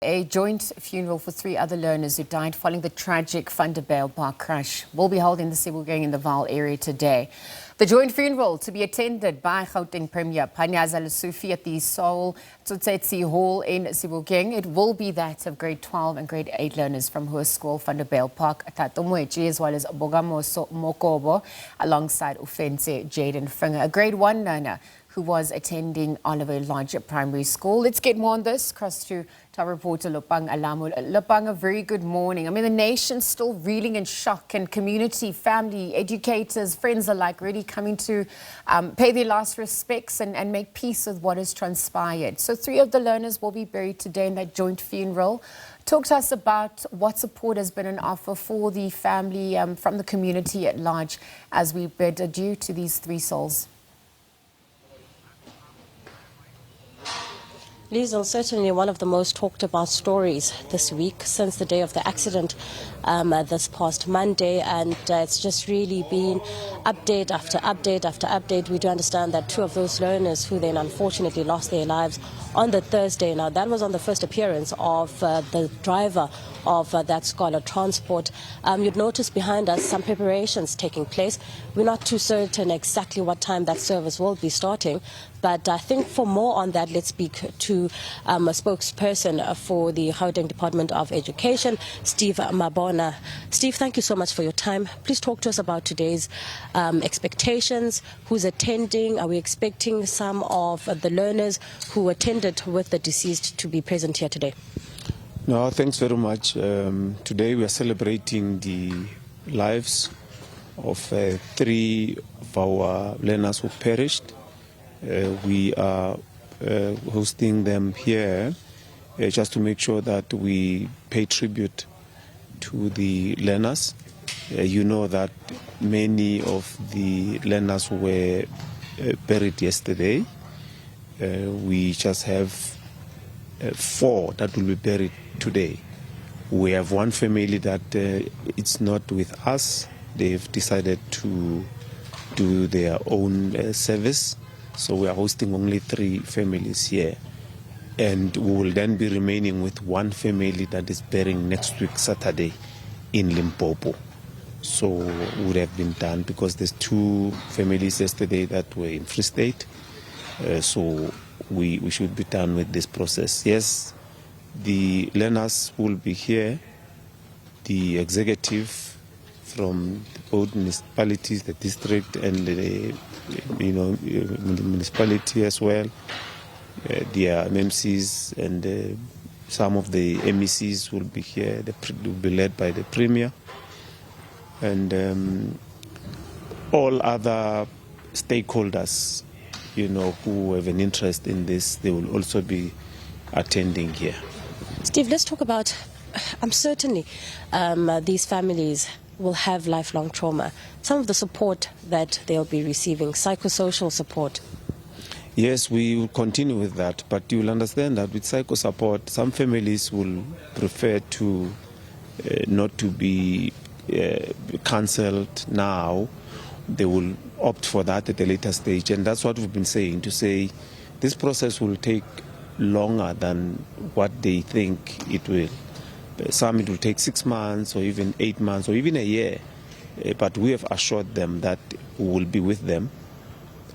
A joint funeral for 3 other learners who died following the tragic Vanderbijlpark Crash will be held in the Sebokeng in the Vaal area today. The joint funeral to be attended by Gauteng Premier Panyaza Lesufi at the Saul Tsotetsi Hall in Sebokeng. It will be that of grade 12 and grade 8 learners from Hoër School Vanderbijlpark Tatomweji, as well as Bogamoso Mokobo, alongside Ufense Jaden Finger, a grade 1 learner who was attending Oliver Lodge Primary School. Let's get more on this. Across to our reporter Lopang Alamu. Lopang, a very good morning. I mean, the nation's still reeling in shock, and community, family, educators, friends alike really coming to pay their last respects and make peace with what has transpired. So 3 of the learners will be buried today in that joint funeral. Talk to us about what support has been on offer for the family from the community at large as we bid adieu to these 3 souls. Liesl, certainly one of the most talked about stories this week since the day of the accident this past Monday, and it's just really been update after update after update. We do understand that 2 of those learners who then unfortunately lost their lives on the Thursday. Now, that was on the first appearance of the driver of that scholar transport. You'd notice behind us some preparations taking place. We're not too certain exactly what time that service will be starting, but I think for more on that, let's speak to a spokesperson for the Gauteng Department of Education, Steve Mabona. Steve, thank you so much for your time. Please talk to us about today's expectations. Who's attending? Are we expecting some of the learners who attended with the deceased to be present here today? No, thanks very much. Today we are celebrating the lives of 3 of our learners who perished. We are hosting them here just to make sure that we pay tribute to the learners. You know that many of the learners were buried yesterday. We just have 4 that will be buried today. We have 1 family that it's not with us. They've decided to do their own service. So we are hosting only 3 families here. And we will then be remaining with 1 family that is burying next week, Saturday, in Limpopo. So would have been done because there's 2 families yesterday that were in Free State. So we should be done with this process. Yes, the learners will be here, the executive from both municipalities, the district and the municipality as well, their MMCs and some of the MECs will be here. They will be led by the Premier, and all other stakeholders, who have an interest in this, they will also be attending here. Steve, let's talk about, certainly these families will have lifelong trauma. Some of the support that they'll be receiving, psychosocial support. Yes, we will continue with that, but you will understand that with psycho support, some families will prefer to not to be cancelled now. They will opt for that at a later stage, and that's what we've been saying, to say this process will take longer than what they think it will. Some it will take 6 months or even 8 months or even a year, but we have assured them that we will be with them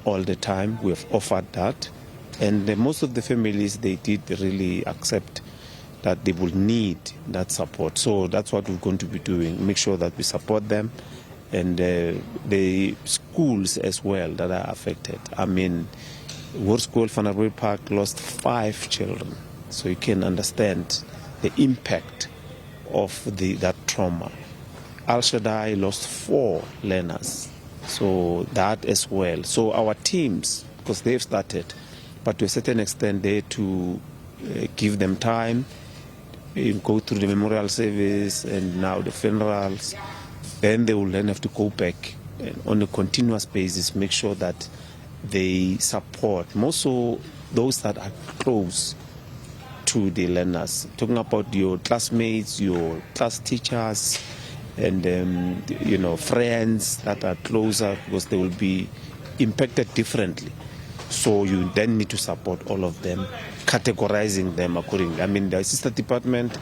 all the time. We have offered that, and most of the families, they did really accept that they will need that support. So that's what we're going to be doing, make sure that we support them, and the schools as well that are affected. I mean, Hoër School Vanderbijlpark lost 5 children, so you can understand the impact of that trauma. Al Shaddai lost 4 learners, so that as well. So our teams, because they've started, but to a certain extent they to give them time, go through the memorial service and now the funerals, then they will then have to go back and on a continuous basis make sure that they support, more so those that are close to the learners. Talking about your classmates, your class teachers, and friends that are closer, because they will be impacted differently. So you then need to support all of them, categorizing them accordingly. I mean, the assistant department,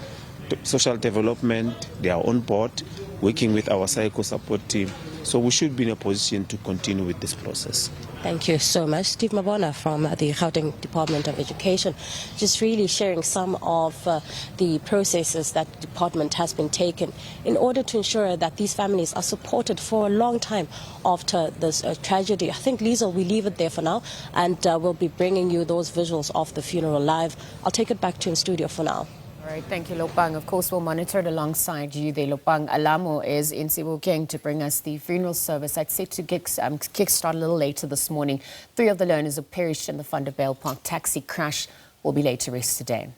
social development, they are on board, working with our psycho support team. So we should be in a position to continue with this process. Thank you so much. Steve Mabona from the Gauteng Department of Education, just really sharing some of the processes that the department has been taken in order to ensure that these families are supported for a long time after this tragedy. I think, Liesl, we leave it there for now, and we'll be bringing you those visuals of the funeral live. I'll take it back to you in studio for now. All right, thank you, Lopang. Of course, we'll monitor it alongside you there. Lopang, Alamu is in Sebokeng to bring us the funeral service that's set to kickstart a little later this morning. 3 of the learners who perished in the Vanderbijlpark taxi crash will be laid to rest today.